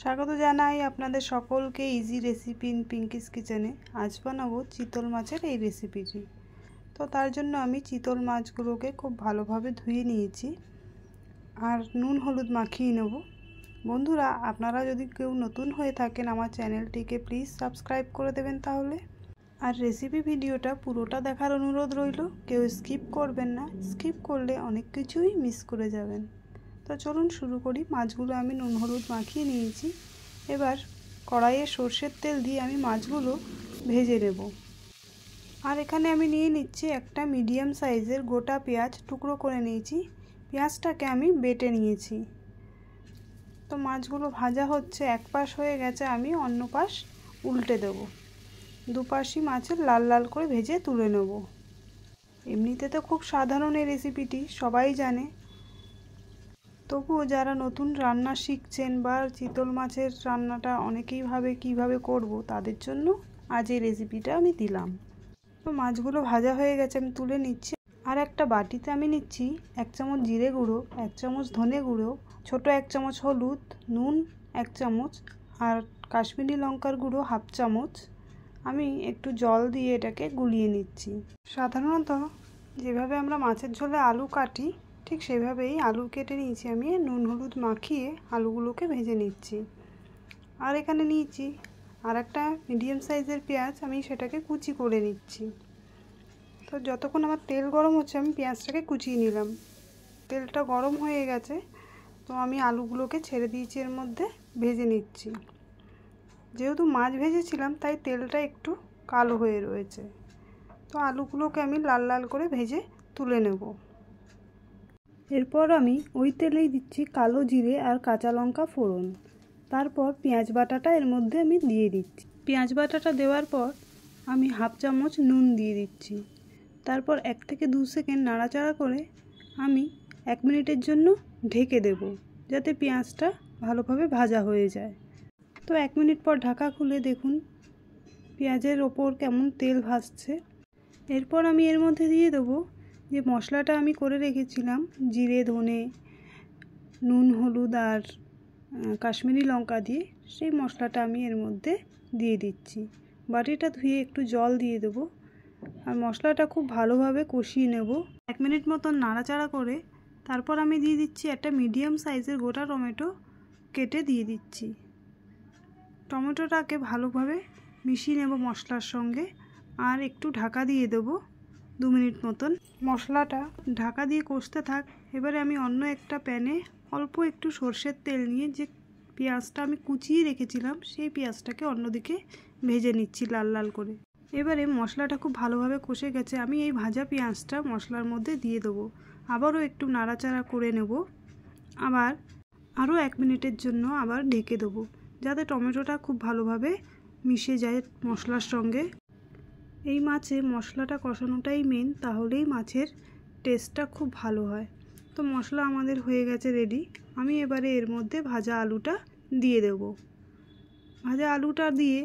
স্বাগত জানাই আপনাদের সকলকে ইজি রেসিপি ইন পিঙ্কিস কিচেনে। আজ বানাবো চিতল মাছের এই রেসিপিটি। তো তার জন্য আমি চিতল মাছগুলোকে খুব ভালোভাবে ধুয়ে নিয়েছি আর নুন হলুদ মাখিয়ে নেব। বন্ধুরা, আপনারা যদি কেউ নতুন হয়ে থাকেন আমার চ্যানেলটিকে প্লিজ সাবস্ক্রাইব করে দেবেন তাহলে। আর রেসিপি ভিডিওটা পুরোটা দেখার অনুরোধ রইল, কেউ স্কিপ করবেন না, স্কিপ করলে অনেক কিছুই মিস করে যাবেন। তো চলুন শুরু করি। মাছগুলো আমি নুন হলুদ মাখিয়ে নিয়েছি। এবার কড়াইয়ে সর্ষের তেল দিয়ে আমি মাছগুলো ভেজে নেব। আর এখানে আমি নিয়ে নিচ্ছি একটা মিডিয়াম সাইজের গোটা পেঁয়াজ, টুকরো করে নিয়েছি। পেঁয়াজটাকে আমি বেটে নিয়েছি। তো মাছগুলো ভাজা হচ্ছে, এক পাশ হয়ে গেছে, আমি অন্য পাশ উল্টে দেব। দুপাশই মাছের লাল লাল করে ভেজে তুলে নেব। এমনিতে তো খুব সাধারণ এই রেসিপিটি, সবাই জানে। তবুও যারা নতুন রান্না শিখছেন বা চিতল মাছের রান্নাটা অনেকেই ভাবে কীভাবে করব, তাদের জন্য আজ এই রেসিপিটা আমি দিলাম। তো মাছগুলো ভাজা হয়ে গেছে, আমি তুলে নিচ্ছি। আর একটা বাটিতে আমি নিচ্ছি 1 চামচ জিরে গুঁড়ো, 1 চামচ ধনে গুঁড়ো, ছোট 1 চামচ হলুদ, নুন 1 চামচ আর কাশ্মীরি লঙ্কার গুঁড়ো 1/2 চামচ। আমি একটু জল দিয়ে এটাকে গুলিয়ে নিচ্ছি। সাধারণত যেভাবে আমরা মাছের ঝোলে আলু কাটি, ঠিক সেভাবেই আলু কেটে নিয়েছি। আমি নুন হলুদ মাখিয়ে আলুগুলোকে ভেজে নিচ্ছি। আর এখানে নিয়েছি আর একটা মিডিয়াম সাইজের পেঁয়াজ, আমি সেটাকে কুচি করে নিচ্ছি। তো যতক্ষণ আমার তেল গরম হচ্ছে আমি পেঁয়াজটাকে কুচিয়ে নিলাম। তেলটা গরম হয়ে গেছে, তো আমি আলুগুলোকে ছেড়ে দিয়েছি, এর মধ্যে ভেজে নিচ্ছি। যেহেতু মাছ ভেজেছিলাম তাই তেলটা একটু কালো হয়ে রয়েছে। তো আলুগুলোকে আমি লাল লাল করে ভেজে তুলে নেব। এরপর আমি ওই তেলেই দিচ্ছি কালো জিরে আর কাঁচা লঙ্কা ফোড়ন। তারপর পেঁয়াজ বাটাটা এর মধ্যে আমি দিয়ে দিচ্ছি। পেঁয়াজ বাটাটা দেওয়ার পর আমি 1/2 চামচ নুন দিয়ে দিচ্ছি। তারপর 1 থেকে 2 সেকেন্ড নাড়াচাড়া করে আমি 1 মিনিটের জন্য ঢেকে দেব, যাতে পেঁয়াজটা ভালোভাবে ভাজা হয়ে যায়। তো 1 মিনিট পর ঢাকা খুলে দেখুন পেঁয়াজের ওপর কেমন তেল ভাসছে। এরপর আমি এর মধ্যে দিয়ে দেবো যে মশলাটা আমি করে রেখেছিলাম, জিরে ধনে নুন হলুদ আর কাশ্মীরি লঙ্কা দিয়ে, সেই মশলাটা আমি এর মধ্যে দিয়ে দিচ্ছি। বাটিটা ধুয়ে একটু জল দিয়ে দেবো আর মশলাটা খুব ভালোভাবে কষিয়ে নেব। 1 মিনিট মতন নাড়াচাড়া করে তারপর আমি দিয়ে দিচ্ছি একটা মিডিয়াম সাইজের গোটা টমেটো কেটে দিয়ে দিচ্ছি। টমেটোটাকে ভালোভাবে মিশিয়ে নেব মশলার সঙ্গে আর একটু ঢাকা দিয়ে দেবো 2 মিনিট মতন। মশলাটা ঢাকা দিয়ে কষতে থাক। এবারে আমি অন্য একটা প্যানে অল্প একটু সর্ষের তেল নিয়ে যে পেঁয়াজটা আমি কুচিয়ে রেখেছিলাম সেই পেঁয়াজটাকে অন্যদিকে ভেজে নিচ্ছি লাল লাল করে। এবারে মশলাটা খুব ভালোভাবে কষে গেছে, আমি এই ভাজা পেঁয়াজটা মশলার মধ্যে দিয়ে দেবো। আবারও একটু নাড়াচাড়া করে নেব। আবার আরও 1 মিনিটের জন্য আবার ঢেকে দেবো, যাতে টমেটোটা খুব ভালোভাবে মিশে যায় মশলার সঙ্গে। এই মাছে মশলাটা কষানোটাই মেন, তাহলেই মাছের টেস্টটা খুব ভালো হয়। তো মশলা আমাদের হয়ে গেছে রেডি। আমি এবারে এর মধ্যে ভাজা আলুটা দিয়ে দেব। ভাজা আলুটা দিয়ে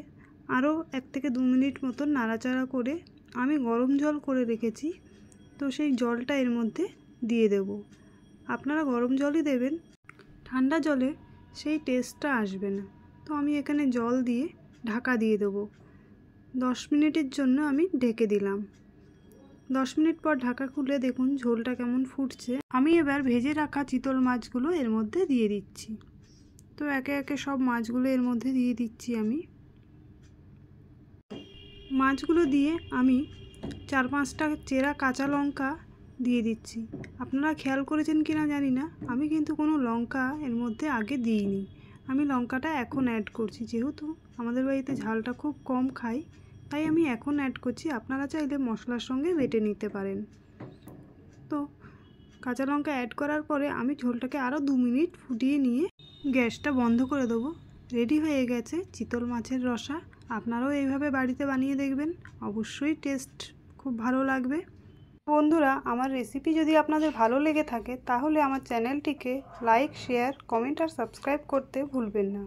আরও 1 থেকে 2 মিনিট মতন নাড়াচাড়া করে আমি গরম জল করে রেখেছি, তো সেই জলটা এর মধ্যে দিয়ে দেব। আপনারা গরম জলই দেবেন, ঠান্ডা জলে সেই টেস্টটা আসবে না। তো আমি এখানে জল দিয়ে ঢাকা দিয়ে দেবো। 10 মিনিটের জন্য আমি ঢেকে দিলাম। 10 মিনিট পর ঢাকা খুলে দেখুন ঝোলটা কেমন ফুটছে। আমি এবার ভেজে রাখা চিতল মাছগুলো এর মধ্যে দিয়ে দিচ্ছি। তো একে একে সব মাছগুলো এর মধ্যে দিয়ে দিচ্ছি। আমি মাছগুলো দিয়ে আমি 4-5টা চেরা কাঁচা লঙ্কা দিয়ে দিচ্ছি। আপনারা খেয়াল করেছেন কিনা জানি না, আমি কিন্তু কোনো লঙ্কা এর মধ্যে আগে দিইনি। আমি লঙ্কাটা এখন অ্যাড করছি, যেহেতু আমাদের বাড়িতে ঝালটা খুব কম খাই, তাই আমি এখন অ্যাড করছি। আপনারা চাইলে মশলার সঙ্গে বেটে নিতে পারেন। তো কাঁচা লঙ্কা অ্যাড করার পরে আমি ঝোলটাকে আরও 2 মিনিট ফুটিয়ে নিয়ে গ্যাসটা বন্ধ করে দেবো। রেডি হয়ে গেছে চিতল মাছের রসা। আপনারাও এইভাবে বাড়িতে বানিয়ে দেখবেন, অবশ্যই টেস্ট খুব ভালো লাগবে। বন্ধুরা, আমার রেসিপি যদি আপনাদের ভালো লেগে থাকে তাহলে আমার চ্যানেলটিকে লাইক, শেয়ার, কমেন্ট আর সাবস্ক্রাইব করতে ভুলবেন না।